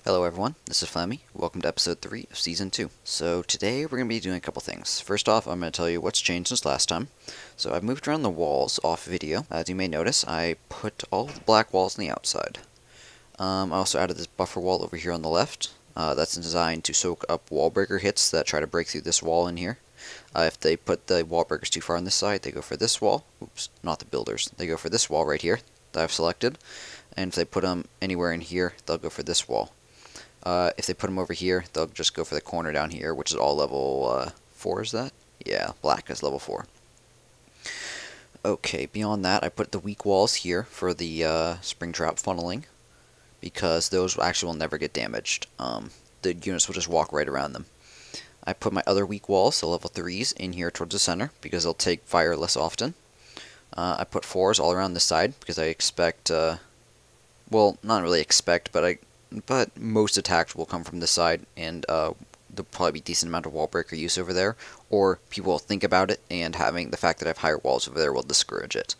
Hello everyone, this is Flammy. Welcome to episode 3 of season 2. So today we're going to be doing a couple things. First off, I'm going to tell you what's changed since last time. So I've moved around the walls off video. As you may notice, I put all the black walls on the outside. I also added this buffer wall over here on the left. That's designed to soak up wall breaker hits that try to break through this wall in here. If they put the wall breakers too far on this side, they go for this wall. Oops, not the builders. They go for this wall right here that I've selected. And if they put them anywhere in here, they'll go for this wall. If they put them over here, they'll just go for the corner down here, which is all level 4, is that? Yeah, black is level 4. Okay, beyond that, I put the weak walls here for the spring trap funneling, because those actually will never get damaged. The units will just walk right around them. I put my other weak walls, so level 3s, in here towards the center, because they'll take fire less often. I put 4s all around this side, because I expect, well, not really expect, but most attacks will come from this side, and there'll probably be a decent amount of wall breaker use over there, or people will think about it, and having the fact that I have higher walls over there will discourage it.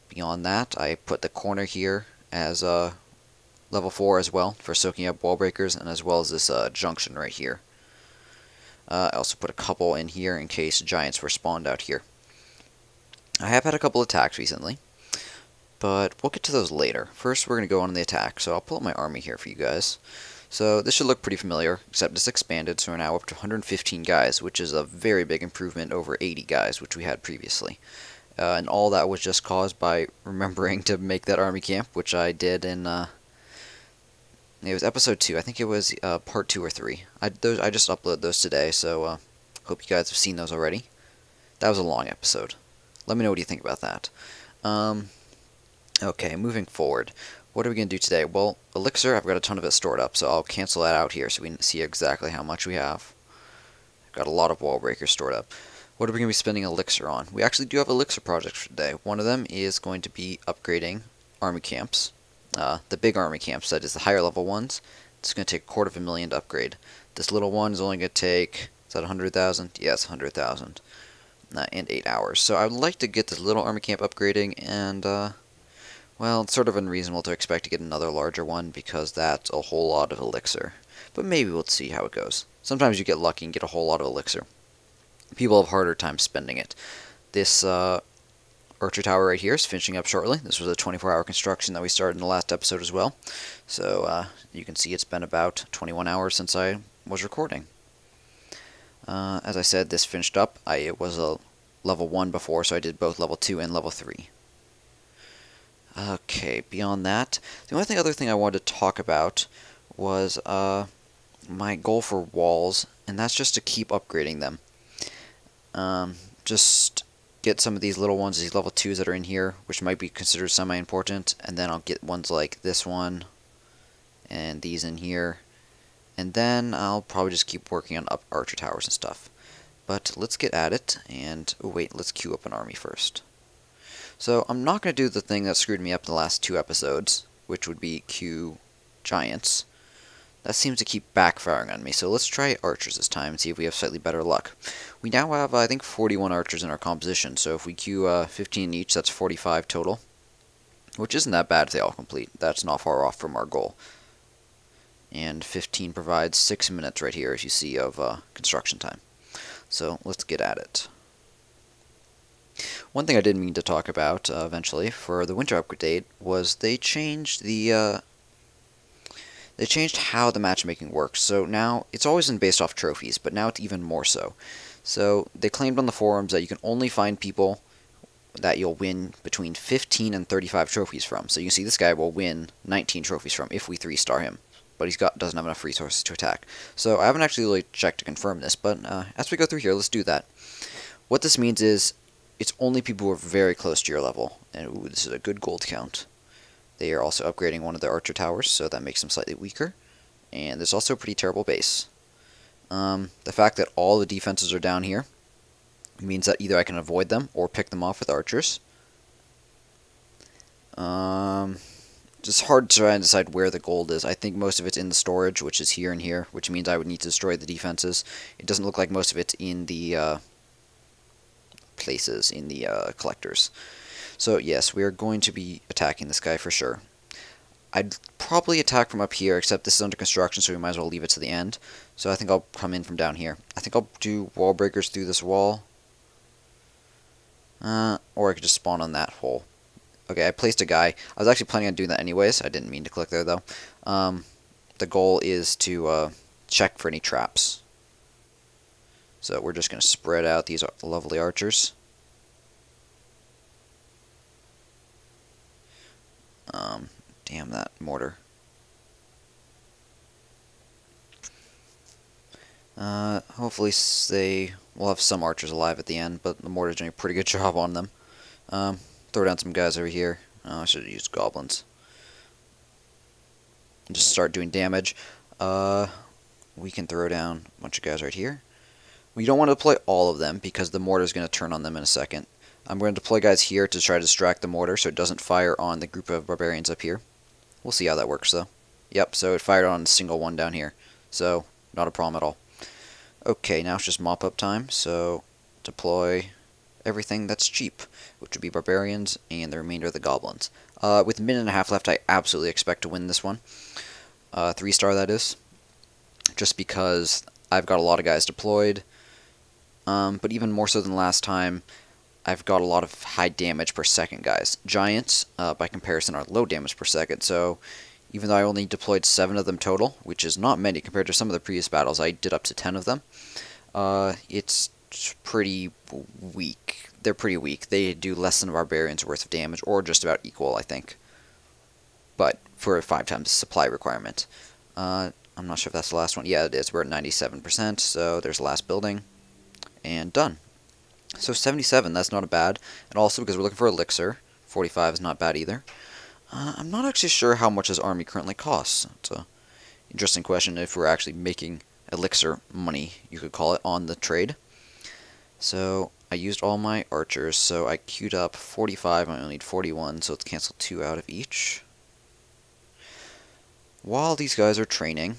Beyond that, I put the corner here as level 4 as well, for soaking up wall breakers, and as well as this junction right here. I also put a couple in here in case giants were spawned out here. I have had a couple attacks recently, but we'll get to those later. First, we're going to go on the attack, so I'll pull up my army here for you guys. So this should look pretty familiar, except it's expanded, so we're now up to 115 guys, which is a very big improvement over 80 guys, which we had previously. And all that was just caused by remembering to make that army camp, which I did in, it was episode 2, I think it was part 2 or 3. I just uploaded those today, so hope you guys have seen those already. That was a long episode. Let me know what you think about that. Okay, moving forward. What are we going to do today? Well, elixir, I've got a ton of it stored up, so I'll cancel that out here so we can see exactly how much we have. I've got a lot of wall breakers stored up. What are we going to be spending elixir on? We actually do have elixir projects for today. One of them is going to be upgrading army camps. The big army camps, that is the higher level ones. It's going to take 250,000 to upgrade. This little one is only going to take, is that 100,000? Yes, 100,000. In 8 hours. So I would like to get this little army camp upgrading, and well, it's sort of unreasonable to expect to get another larger one because that's a whole lot of elixir. But maybe we'll see how it goes. Sometimes you get lucky and get a whole lot of elixir. People have harder time spending it. This archer tower right here is finishing up shortly. This was a 24-hour construction that we started in the last episode as well. So you can see it's been about 21 hours since I was recording. As I said, this finished up. It was a level 1 before, so I did both level 2 and level 3. Okay, beyond that, the only other thing I wanted to talk about was my goal for walls, and that's just to keep upgrading them. Just get some of these little ones, these level 2s that are in here, which might be considered semi-important, and then I'll get ones like this one, and these in here, and then I'll probably just keep working on up archer towers and stuff. But let's get at it, and oh wait, let's queue up an army first. So I'm not going to do the thing that screwed me up in the last 2 episodes, which would be queue giants. That seems to keep backfiring on me, so let's try archers this time and see if we have slightly better luck. We now have, I think, 41 archers in our composition, so if we queue 15 each, that's 45 total. Which isn't that bad if they all complete. That's not far off from our goal. And 15 provides 6 minutes right here, as you see, of construction time. So let's get at it. One thing I did mean to talk about eventually for the winter update was they changed how the matchmaking works. So now it's always been based off trophies, but now it's even more so. So they claimed on the forums that you can only find people that you'll win between 15 and 35 trophies from. So you can see this guy will win 19 trophies from if we 3-star him, but doesn't have enough resources to attack. So I haven't actually really checked to confirm this, but as we go through here, let's do that. What this means is it's only people who are very close to your level, and ooh, this is a good gold count. They are also upgrading one of their archer towers, so that makes them slightly weaker, and there's also a pretty terrible base. The fact that all the defenses are down here means that either I can avoid them or pick them off with archers. It's hard to try and decide where the gold is. I think most of it's in the storage, which is here and here, which means I would need to destroy the defenses. It doesn't look like most of it's in the places, in the collectors. So yes, we are going to be attacking this guy for sure. I'd probably attack from up here, except this is under construction, so we might as well leave it to the end. So I think I'll come in from down here. I think I'll do wall breakers through this wall. Or I could just spawn on that hole. Okay, I placed a guy. I was actually planning on doing that anyways. I didn't mean to click there, though. The goal is to check for any traps. So we're just going to spread out these lovely archers. Damn that mortar. Hopefully they will have some archers alive at the end, but the mortar's doing a pretty good job on them. Throw down some guys over here. I should have used goblins. And just start doing damage. We can throw down a bunch of guys right here. We don't want to deploy all of them because the mortar is going to turn on them in a second. I'm going to deploy guys here to try to distract the mortar so it doesn't fire on the group of barbarians up here. We'll see how that works though. Yep, so it fired on a single one down here. So, not a problem at all. Okay, now it's just mop-up time, so deploy everything that's cheap, which would be barbarians and the remainder of the goblins. With a minute and a half left, I absolutely expect to win this one. 3-star, that is. Just because I've got a lot of guys deployed. But even more so than last time, I've got a lot of high damage per second guys. Giants, by comparison, are low damage per second, so even though I only deployed 7 of them total, which is not many compared to some of the previous battles, I did up to 10 of them, it's pretty weak. They're pretty weak. They do less than a barbarian's worth of damage, or just about equal, I think. But for a 5 times supply requirement. I'm not sure if that's the last one. Yeah, it is. We're at 97%, so there's the last building. And done. So 77, that's not bad. And also, because we're looking for elixir, 45 is not bad either. I'm not actually sure how much his army currently costs. It's an interesting question if we're actually making elixir money, you could call it, on the trade. So I used all my archers, so I queued up 45, I only need 41, so let's cancel 2 out of each. While these guys are training,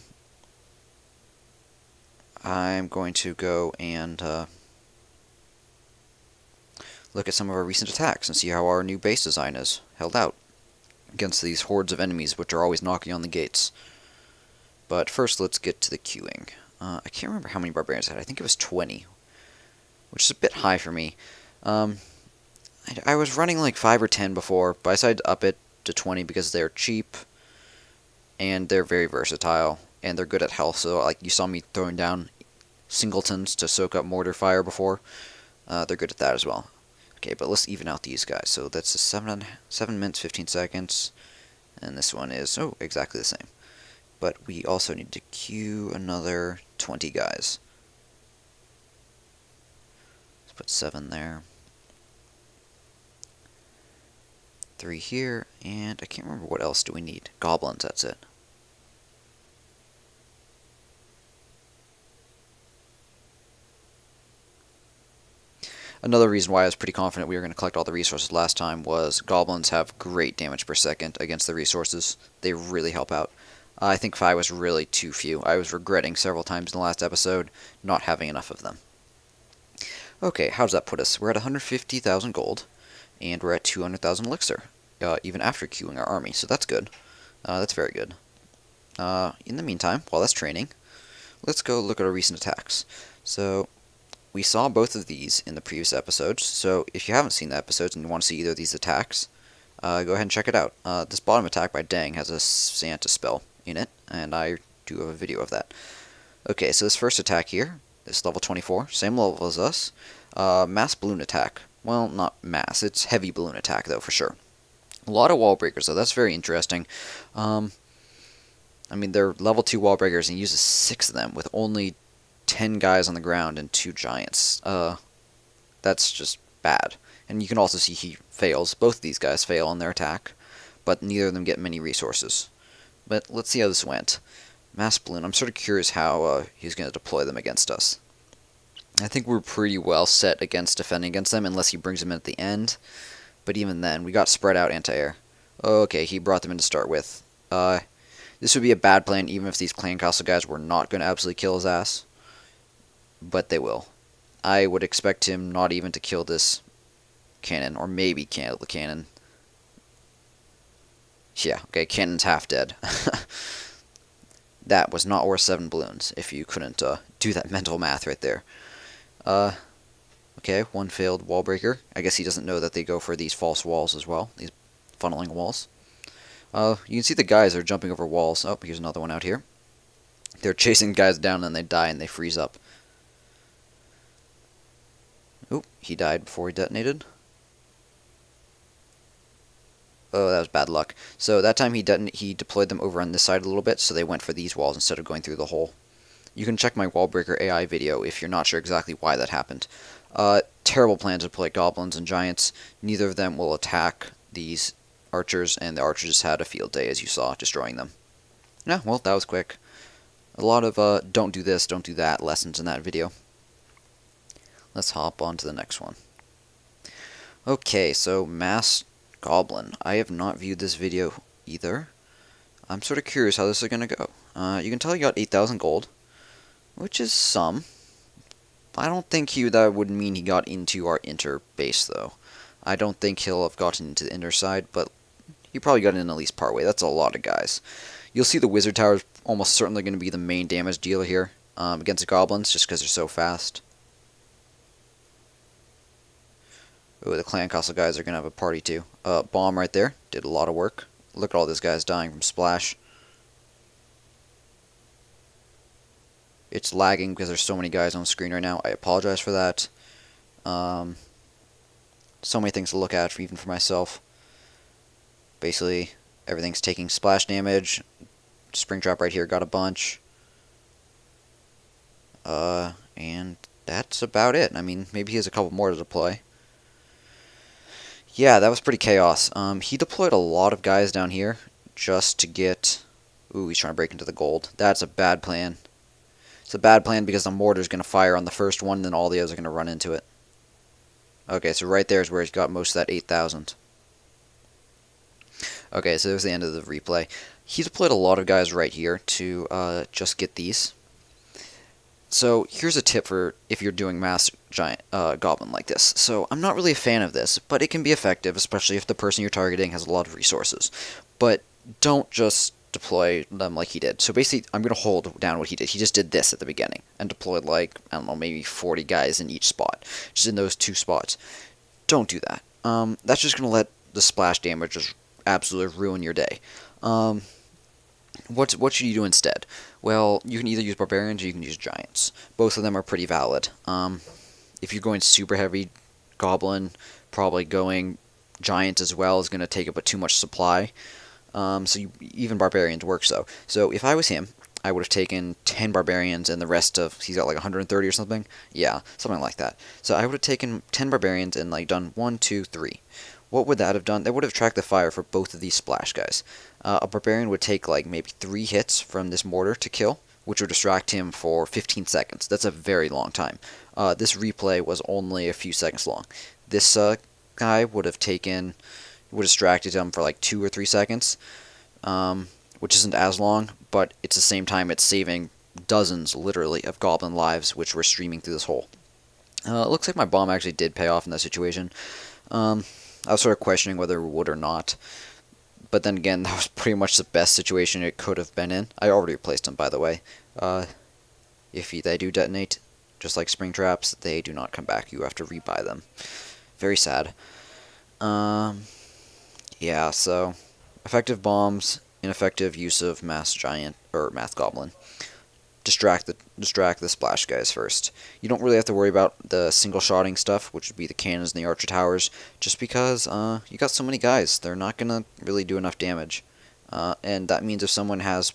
I'm going to go and look at some of our recent attacks and see how our new base design is held out against these hordes of enemies which are always knocking on the gates. But first, let's get to the queuing. I can't remember how many barbarians I had. I think it was 20, which is a bit high for me. I was running like 5 or 10 before, but I decided to up it to 20 because they're cheap and they're very versatile and they're good at health. So, like you saw me throwing down singletons to soak up mortar fire before. They're good at that as well. Okay, but let's even out these guys. So that's a 7 minutes, 15 seconds. And this one is, oh, exactly the same. But we also need to queue another 20 guys. Let's put 7 there. 3 here, and I can't remember what else do we need. Goblins, that's it. Another reason why I was pretty confident we were going to collect all the resources last time was goblins have great damage per second against the resources. They really help out. I think 5 was really too few. I was regretting several times in the last episode not having enough of them. Okay, how does that put us? We're at 150,000 gold, and we're at 200,000 elixir, even after queuing our army, so that's good. That's very good. In the meantime, while that's training, let's go look at our recent attacks. So, we saw both of these in the previous episodes, so if you haven't seen the episodes and you want to see either of these attacks, go ahead and check it out. This bottom attack by Dang has a Santa spell in it, and I do have a video of that. Okay, so this first attack here, this level 24, same level as us, mass balloon attack. Well, not mass, it's heavy balloon attack though, for sure. A lot of wall breakers though, that's very interesting. I mean, they're level 2 wall breakers and he uses 6 of them with only 10 guys on the ground and 2 giants. That's just bad. And you can also see he fails. Both of these guys fail on their attack, but neither of them get many resources. But let's see how this went. Mass balloon, I'm sort of curious how he's going to deploy them against us. I think we're pretty well set against defending against them, unless he brings them in at the end. But even then, we got spread out anti-air. Okay, he brought them in to start with. This would be a bad plan even if these clan castle guys were not going to absolutely kill his ass. But they will. I would expect him not even to kill this cannon, or maybe kill the cannon. Yeah, okay, cannon's half dead. That was not worth 7 balloons, if you couldn't do that mental math right there. Okay, one failed wall breaker. I guess he doesn't know that they go for these false walls as well, these funneling walls. You can see the guys are jumping over walls. Oh, here's another one out here. They're chasing guys down and they die and they freeze up. Oop, he died before he detonated. Oh, that was bad luck. So that time he deployed them over on this side a little bit, so they went for these walls instead of going through the hole. You can check my wall breaker AI video if you're not sure exactly why that happened. Terrible plan to deploy goblins and giants. Neither of them will attack these archers, and the archers just had a field day, as you saw, destroying them. Yeah, well, that was quick. A lot of don't do this, don't do that lessons in that video. Let's hop on to the next one. Okay, so mass goblin. I have not viewed this video either. I'm sort of curious how this is going to go. You can tell he got 8,000 gold, which is some. I don't think that would mean he got into our inner base, though. I don't think he'll have gotten into the inner side, but he probably got in at least partway. That's a lot of guys. You'll see the wizard tower is almost certainly going to be the main damage dealer here against the goblins, just because they're so fast. Oh, the clan castle guys are going to have a party too. Bomb right there. Did a lot of work. Look at all these guys dying from splash. It's lagging because there's so many guys on screen right now. I apologize for that. So many things to look at, even for myself. Basically, everything's taking splash damage. Springtrap right here got a bunch. And that's about it. I mean, maybe he has a couple more to deploy. Yeah, that was pretty chaos. He deployed a lot of guys down here just to get... Ooh, he's trying to break into the gold. That's a bad plan. It's a bad plan because the mortar's going to fire on the first one, and then all the others are going to run into it. Okay, so right there is where he's got most of that 8,000. Okay, so there's the end of the replay. He deployed a lot of guys right here to just get these. So here's a tip for if you're doing mass giant goblin like this. So I'm not really a fan of this, but it can be effective, especially if the person you're targeting has a lot of resources. But don't just deploy them like he did. So basically, I'm going to hold down what he did. He just did this at the beginning and deployed like, I don't know, maybe 40 guys in each spot, just in those 2 spots. Don't do that. That's just going to let the splash damage just absolutely ruin your day. What should you do instead? Well, you can either use barbarians or you can use giants. Both of them are pretty valid. If you're going super heavy goblin, probably going giant as well is going to take up too much supply. Even barbarians works though. So if I was him, I would have taken 10 barbarians and the rest of, he's got like 130 or something? Yeah, something like that. So I would have taken 10 barbarians and like done 1, 2, 3. What would that have done? That would have tracked the fire for both of these splash guys. A barbarian would take like maybe 3 hits from this mortar to kill, which would distract him for 15 seconds. That's a very long time. This replay was only a few seconds long. This guy would have distracted him for like 2 or 3 seconds, which isn't as long, but it's the same time it's saving dozens, literally, of goblin lives, which were streaming through this hole. It looks like my bomb actually did pay off in that situation. I was sort of questioning whether it would or not. But then again, that was pretty much the best situation it could have been in. I already replaced them, by the way. If they do detonate, just like spring traps, they do not come back. You have to rebuy them. Very sad. Yeah, so effective bombs, ineffective use of mass giant or mass goblin. Distract the splash guys first. You don't really have to worry about the single shotting stuff, which would be the cannons and the archer towers, just because you got so many guys. They're not gonna really do enough damage, and that means if someone has,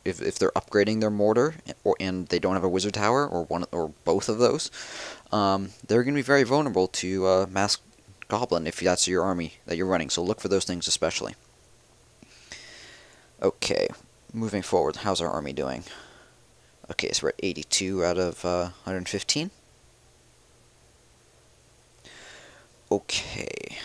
if they're upgrading their mortar and they don't have a wizard tower or one or both of those, they're gonna be very vulnerable to mass goblin if that's your army that you're running. So look for those things especially. Okay, moving forward, how's our army doing? Okay, so we're at 82 out of 115. Okay.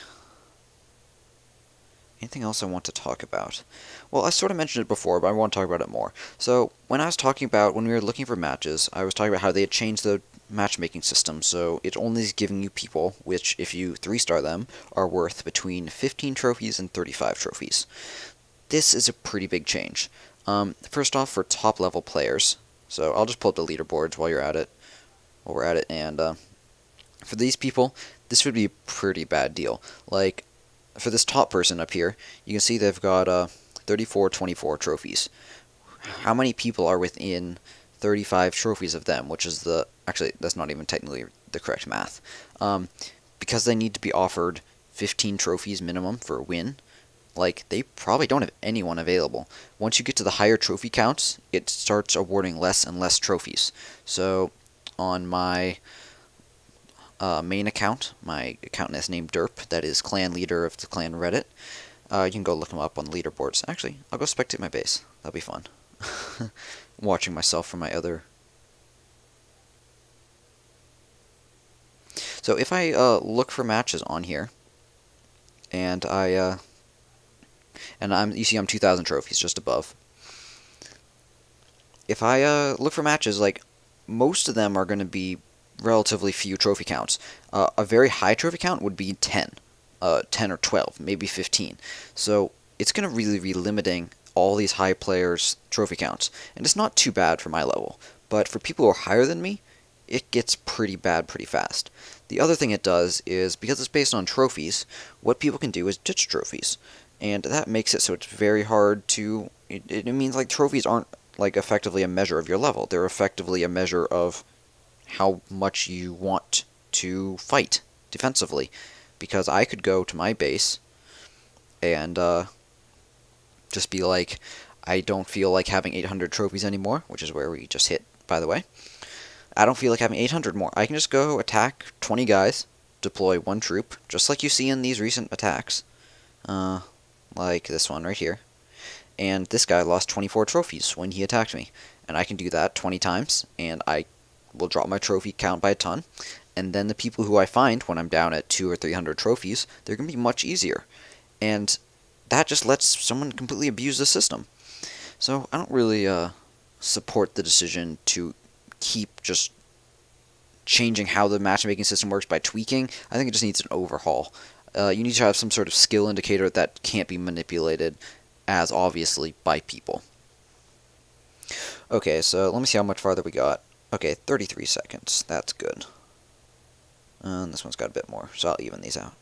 Anything else I want to talk about? Well, I sort of mentioned it before, but I want to talk about it more. So, when we were looking for matches, I was talking about how they had changed the matchmaking system, so it only is giving you people which, if you 3-star them, are worth between 15 trophies and 35 trophies. This is a pretty big change. First off, for top level players, so I'll just pull up the leaderboards while we're at it, and for these people, this would be a pretty bad deal. Like, for this top person up here, you can see they've got 34, 24 trophies. How many people are within 35 trophies of them, which is actually, that's not even technically the correct math. Because they need to be offered 15 trophies minimum for a win, like, they probably don't have anyone available. Once you get to the higher trophy counts, it starts awarding less and less trophies. So, on my main account, my account is named Derp, that is clan leader of the clan Reddit. You can go look him up on the leaderboards. Actually, I'll go spectate my base. That'll be fun. Watching myself from my other... So if I look for matches on here, and you see I'm 2,000 trophies, just above. If I look for matches, like, most of them are going to be relatively few trophy counts. A very high trophy count would be 10. 10 or 12, maybe 15. So it's going to really be limiting all these high players' trophy counts. And it's not too bad for my level. But for people who are higher than me, it gets pretty bad pretty fast. The other thing it does is, because it's based on trophies, what people can do is ditch trophies. And that makes it so it's very hard to... It means, like, trophies aren't, like, effectively a measure of your level. They're effectively a measure of how much you want to fight defensively. Because I could go to my base and just be like, I don't feel like having 800 trophies anymore, which is where we just hit, by the way. I don't feel like having 800 more. I can just go attack 20 guys, deploy 1 troop, just like you see in these recent attacks. Like this one right here. And this guy lost 24 trophies when he attacked me. And I can do that 20 times, and I will drop my trophy count by a ton. And then the people who I find when I'm down at 200 or 300 trophies, they're going to be much easier. And that just lets someone completely abuse the system. So I don't really support the decision to keep just changing how the matchmaking system works by tweaking. I think it just needs an overhaul. You need to have some sort of skill indicator that can't be manipulated as obviously by people. Okay, so let me see how much farther we got. Okay, 33 seconds. That's good. And this one's got a bit more, so I'll even these out.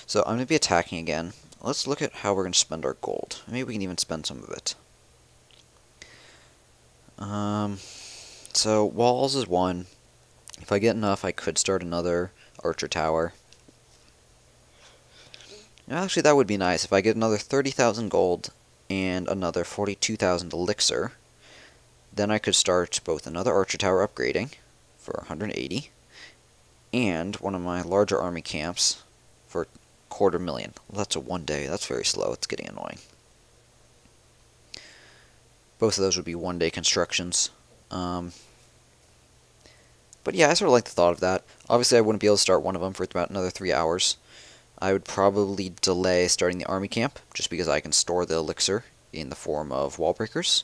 So I'm going to be attacking again. Let's look at how we're going to spend our gold. Maybe we can even spend some of it. So walls is 1. If I get enough, I could start another archer tower. Actually, that would be nice. If I get another 30,000 gold and another 42,000 elixir, then I could start both another archer tower upgrading for 180 and one of my larger army camps for 250,000. Well, that's a 1 day. That's very slow. It's getting annoying. Both of those would be 1 day constructions. But yeah, I sort of like the thought of that. Obviously, I wouldn't be able to start one of them for about another 3 hours. I would probably delay starting the army camp, just because I can store the elixir in the form of wall breakers.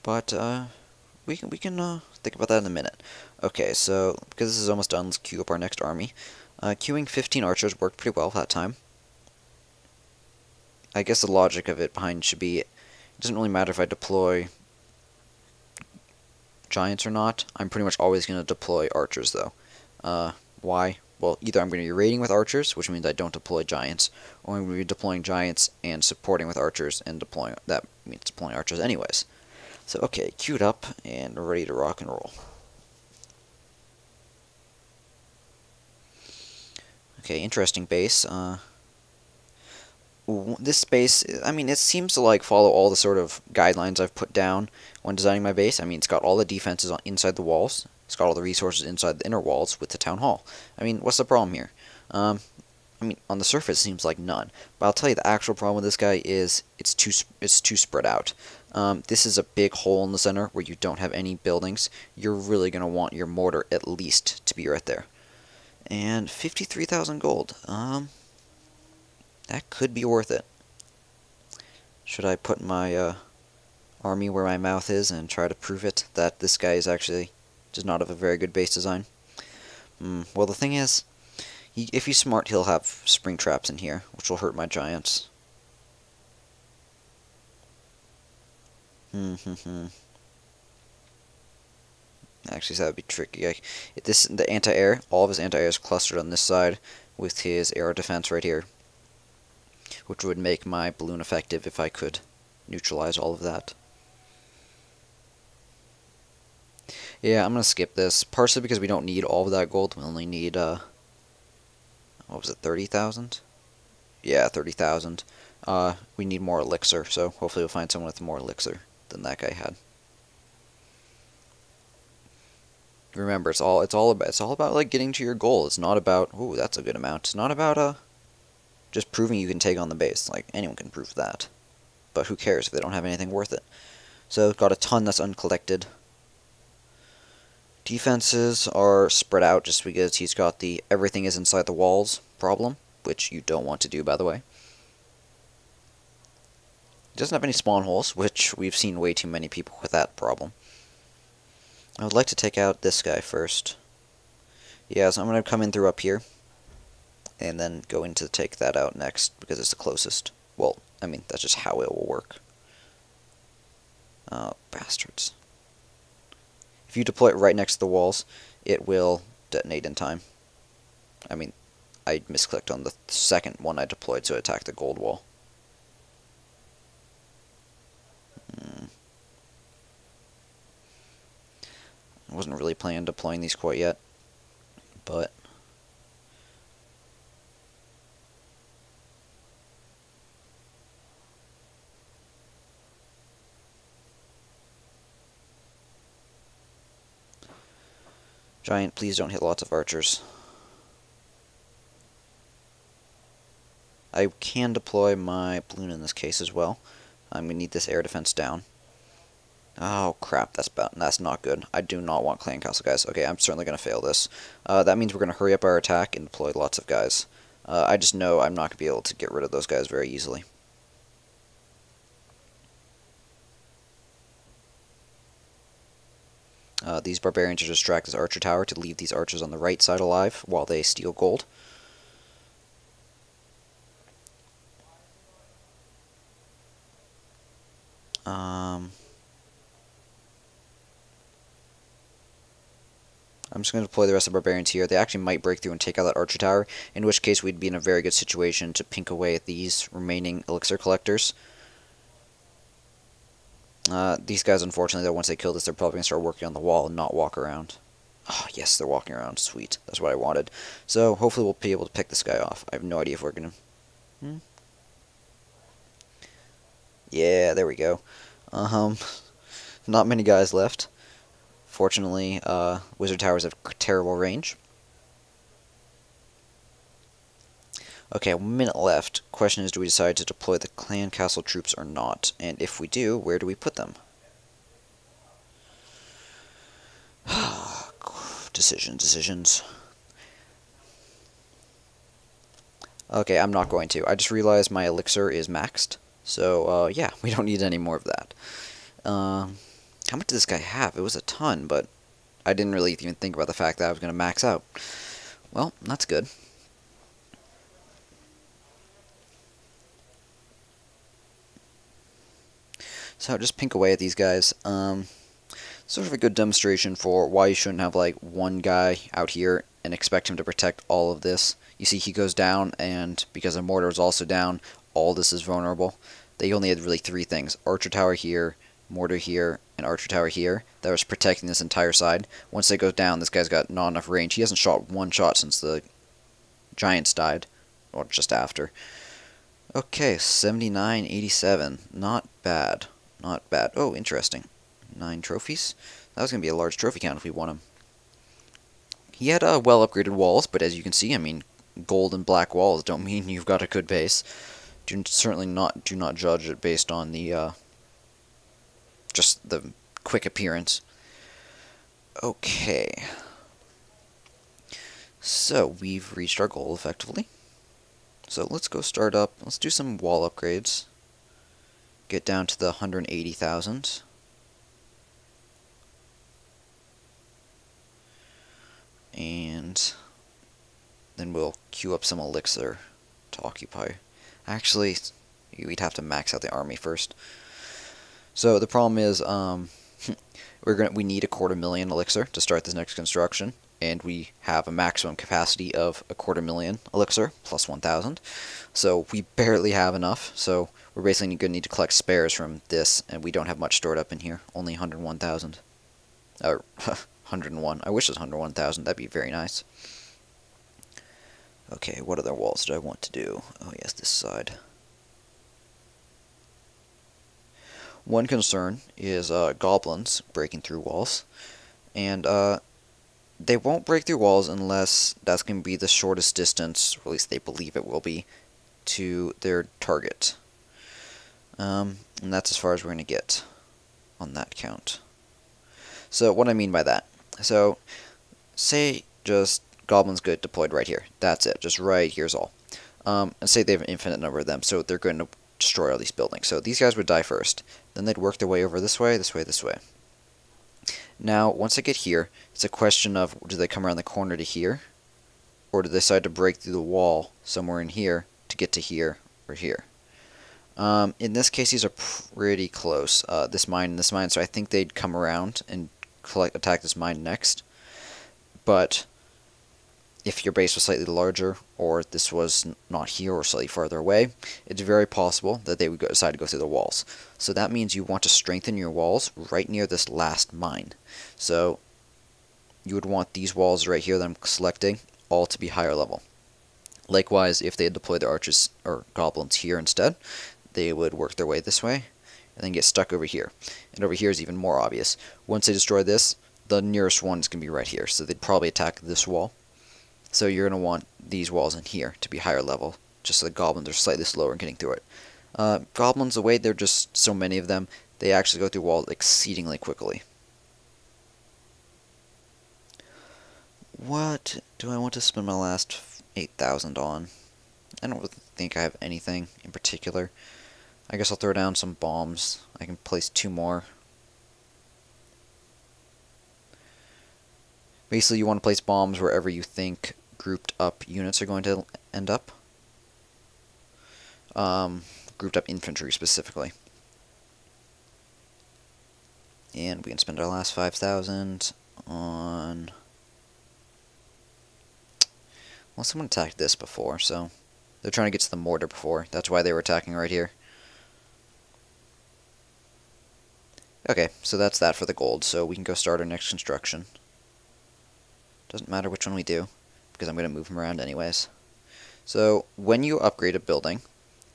But we can think about that in a minute. Okay, so because this is almost done, let's queue up our next army. Queuing 15 archers worked pretty well that time. I guess the logic of it behind should be, it doesn't really matter if I deploy giants or not. I'm pretty much always going to deploy archers, though. Why? Well, either I'm going to be raiding with archers, which means I don't deploy giants, or I'm going to be deploying giants and supporting with archers, and that means deploying archers anyways. So, okay, queued up, and ready to rock and roll. Okay, interesting base. This base, I mean, it seems to like follow all the sort of guidelines I've put down when designing my base. I mean, it's got all the defenses inside the walls. It's got all the resources inside the inner walls with the town hall. I mean, what's the problem here? I mean, on the surface, it seems like none. But I'll tell you, the actual problem with this guy is it's too spread out. This is a big hole in the center where you don't have any buildings. You're really going to want your mortar at least to be right there. And 53,000 gold. That could be worth it. Should I put my army where my mouth is and try to prove it that this guy is actually does not have a very good base design. Well, the thing is, if he's smart, he'll have spring traps in here, which will hurt my giants. Actually, that would be tricky. The anti-air, all of his anti-air is clustered on this side with his air defense right here, which would make my balloon effective if I could neutralize all of that. Yeah, I'm going to skip this, partially because we don't need all of that gold. We only need, what was it, 30,000? Yeah, 30,000. We need more elixir, so hopefully we'll find someone with more elixir than that guy had. Remember, it's all about like getting to your goal. It's not about, ooh, that's a good amount. It's not about just proving you can take on the base. Like, anyone can prove that. But who cares if they don't have anything worth it? So, got a ton that's uncollected. Defenses are spread out just because he's got the everything is inside the walls problem, which you don't want to do, by the way. He doesn't have any spawn holes, which we've seen way too many people with that problem. I would like to take out this guy first. Yeah, so I'm going to come in through up here, and then go in to take that out next, because it's the closest. Well, I mean, that's just how it will work. Oh, bastards. If you deploy it right next to the walls, it will detonate in time. I mean, I misclicked on the second one I deployed to attack the gold wall. I wasn't really planning on deploying these quite yet, but Giant, please don't hit lots of archers. I can deploy my balloon in this case as well. I'm going to need this air defense down. Oh crap, that's not good. I do not want clan castle guys. Okay, I'm certainly going to fail this. That means we're going to hurry up our attack and deploy lots of guys. I just know I'm not going to be able to get rid of those guys very easily. These barbarians are distract this archer tower to leave these archers on the right side alive while they steal gold. I'm just going to deploy the rest of the barbarians here. They actually might break through and take out that archer tower, in which case we'd be in a very good situation to pink away at these remaining elixir collectors. These guys, unfortunately, though, once they kill this, they're probably going to start working on the wall and not walk around. Oh, yes, they're walking around. Sweet. That's what I wanted. So, hopefully we'll be able to pick this guy off. I have no idea if we're going to... Yeah, there we go. Not many guys left. Fortunately, wizard towers have terrible range. Okay, 1 minute left. Question is, do we decide to deploy the clan castle troops or not? And if we do, where do we put them? Decisions. Okay, I'm not going to. I just realized my elixir is maxed. So, yeah, we don't need any more of that. How much did this guy have? It was a ton, but I didn't really even think about the fact that I was going to max out. Well, that's good. So just pink away at these guys. Sort of a good demonstration for why you shouldn't have like one guy out here and expect him to protect all of this. You see he goes down, and because the mortar is also down, all this is vulnerable. They only had really 3 things. Archer tower here, mortar here, and archer tower here that was protecting this entire side. Once they go down, this guy's got not enough range. He hasn't shot one shot since the giants died, or just after. Okay, 79-87. Not bad. Not bad. Oh, interesting. 9 trophies? That was going to be a large trophy count if we won him. He had well-upgraded walls, but as you can see, I mean, gold and black walls don't mean you've got a good base. Do not judge it based on the just the quick appearance. Okay. So, we've reached our goal effectively. So, let's go start up. Let's do some wall upgrades. get down to the 180,000. And then we'll queue up some elixir to occupy. Actually, we'd have to max out the army first. So the problem is, we need 250,000 elixir to start this next construction, and we have a maximum capacity of 250,000 elixir plus 1,000. So we barely have enough. So we're basically going to need to collect spares from this, and we don't have much stored up in here. Only 101,000. Or 101. I wish it was 101,000. That'd be very nice. Okay, what other walls do I want to do? Oh yes, this side. One concern is goblins breaking through walls, and they won't break through walls unless that's going to be the shortest distance, or at least they believe it will be, to their target. And that's as far as we're going to get on that count. So what I mean by that, so say just goblins get deployed right here. That's it, just right here's all. And say they have an infinite number of them, so they're going to destroy all these buildings. So these guys would die first. Then they'd work their way over this way, this way, this way. Now, once they get here, it's a question of, do they come around the corner to here? Or do they decide to break through the wall somewhere in here to get to here or here? In this case, these are pretty close, this mine and this mine, so I think they'd come around and attack this mine next. But if your base was slightly larger, or this was not here or slightly farther away, it's very possible that they would decide to go through the walls. So that means you want to strengthen your walls right near this last mine. So you would want these walls right here that I'm selecting all to be higher level. Likewise, if they had deployed their archers or goblins here instead, they would work their way this way and then get stuck over here. And over here is even more obvious. Once they destroy this, the nearest one is going to be right here, so they'd probably attack this wall. So you're going to want these walls in here to be higher level, just so the goblins are slightly slower in getting through it. Goblins, the way there are just so many of them, they actually go through walls exceedingly quickly. What do I want to spend my last 8,000 on? I don't really think I have anything in particular. I guess I'll throw down some bombs. I can place 2 more. Basically, you want to place bombs wherever you think grouped up units are going to end up. Grouped up infantry, specifically. And we can spend our last 5,000 on... Well, someone attacked this before, so... They're trying to get to the mortar before. That's why they were attacking right here. Okay, so that's that for the gold, so we can go start our next construction. Doesn't matter which one we do, because I'm going to move them around anyways. So, when you upgrade a building,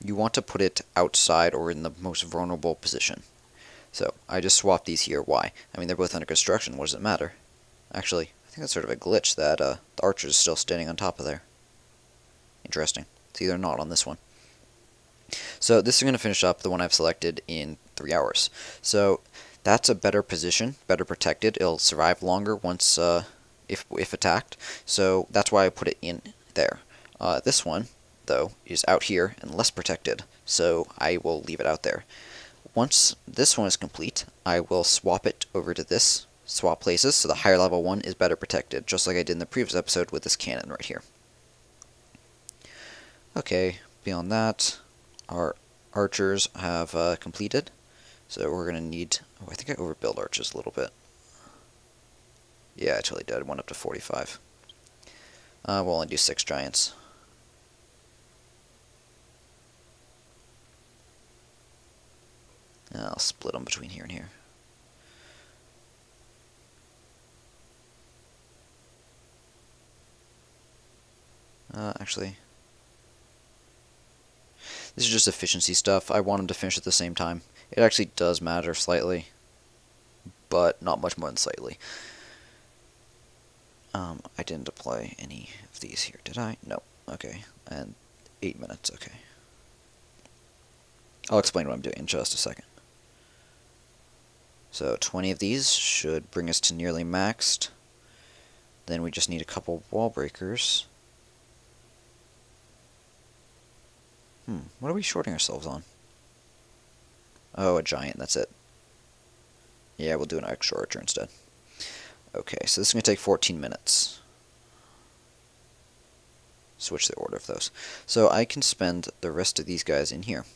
you want to put it outside or in the most vulnerable position. So, I just swapped these here. Why? I mean, they're both under construction. What does it matter? Actually, I think that's sort of a glitch that the archer is still standing on top of there. Interesting. It's either not on this one. So, this is going to finish up the one I've selected in 3 hours. So, that's a better position, better protected. It'll survive longer once... if attacked, so that's why I put it in there. This one, though, is out here and less protected, so I will leave it out there. Once this one is complete, I will swap it over to this, swap places, so the higher level one is better protected, just like I did in the previous episode with this cannon right here. Okay, beyond that, our archers have completed, so we're going to need... Oh, I think I overbuilt archers a little bit. Yeah, I totally did. I went up to 45. We'll only do 6 giants. I'll split them between here and here. Actually... This is just efficiency stuff. I want them to finish at the same time. It actually does matter slightly, but not much more than slightly. I didn't deploy any of these here, did I? No. Okay. And 8 minutes, okay. I'll explain what I'm doing in just a second. So 20 of these should bring us to nearly maxed. Then we just need a couple wall breakers. What are we shorting ourselves on? Oh, a giant, that's it. Yeah, we'll do an extra archer instead. Okay, so this is going to take 14 minutes. Switch the order of those. So I can spend the rest of these guys in here.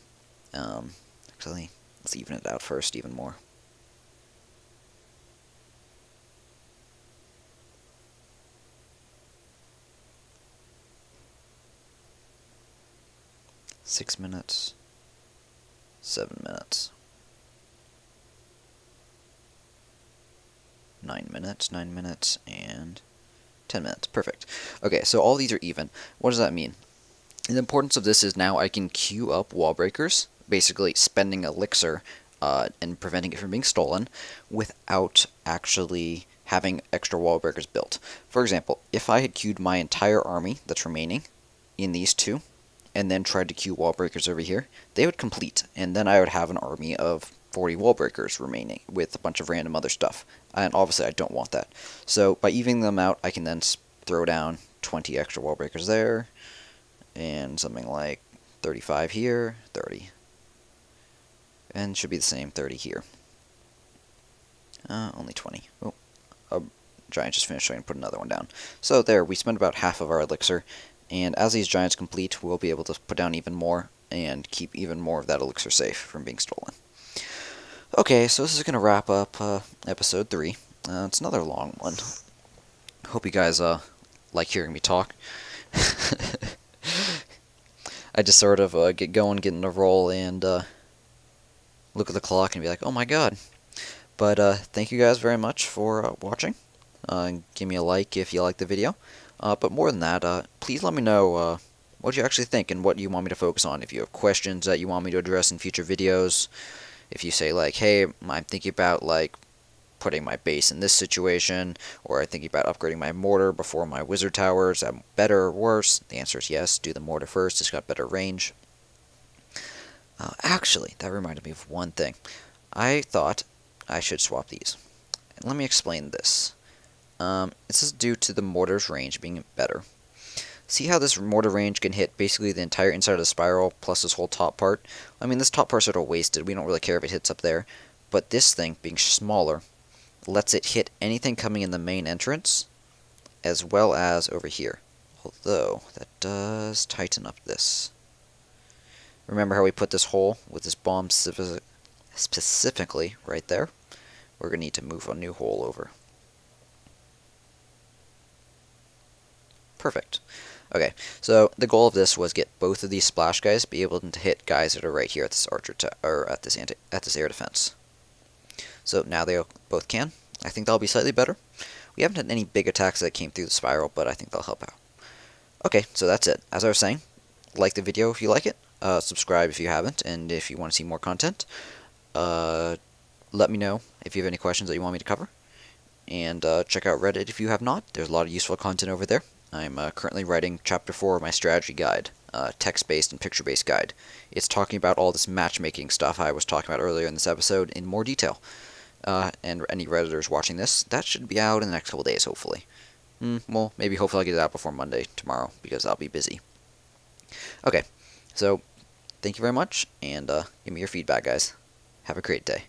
Actually, let's even it out first even more. Six minutes. 7 minutes. 9 minutes, 9 minutes, and 10 minutes. Perfect. Okay, so all these are even. What does that mean? The importance of this is now I can queue up wall breakers, basically spending elixir and preventing it from being stolen, without actually having extra wall breakers built. For example, if I had queued my entire army that's remaining in these two, and then tried to queue wall breakers over here, they would complete, and then I would have an army of 40 wall breakers remaining with a bunch of random other stuff. And obviously I don't want that. So by evening them out, I can then throw down 20 extra wall breakers there, and something like 35 here, 30. And should be the same, 30 here. Only 20. Oh, a giant just finished, so I can put another one down. So there, we spent about half of our elixir, and as these giants complete, we'll be able to put down even more, and keep even more of that elixir safe from being stolen. Okay, so this is going to wrap up episode 3. It's another long one. Hope you guys like hearing me talk. I just sort of get going, get in a roll, and look at the clock and be like, oh my god. But thank you guys very much for watching. Give me a like if you like the video. But more than that, please let me know what you actually think and what you want me to focus on. If you have questions that you want me to address in future videos, if you say like, hey, I'm thinking about like putting my base in this situation, or I'm thinking about upgrading my mortar before my wizard towers, am better or worse? The answer is yes, do the mortar first, it's got better range. Actually, that reminded me of one thing. I thought I should swap these. And let me explain this. This is due to the mortar's range being better. See how this mortar range can hit basically the entire inside of the spiral, plus this whole top part? I mean, this top part's sort of wasted. We don't really care if it hits up there. But this thing, being smaller, lets it hit anything coming in the main entrance, as well as over here. Although, that does tighten up this. Remember how we put this hole with this bomb specifically right there? We're going to need to move a new hole over. Perfect. Okay, so the goal of this was get both of these splash guys be able to hit guys that are right here at this archer or at this air defense. So now they both can. I think that'll be slightly better. We haven't had any big attacks that came through the spiral, but I think they'll help out. Okay, so that's it. As I was saying, like the video if you like it, subscribe if you haven't, and if you want to see more content, let me know if you have any questions that you want me to cover. And check out Reddit if you have not. There's a lot of useful content over there. I'm currently writing Chapter 4 of my strategy guide, text-based and picture-based guide. It's talking about all this matchmaking stuff I was talking about earlier in this episode in more detail. And any Redditors watching this, that should be out in the next couple days, hopefully. Well, maybe hopefully I'll get it out before Monday tomorrow, because I'll be busy. Okay, so thank you very much, and give me your feedback, guys. Have a great day.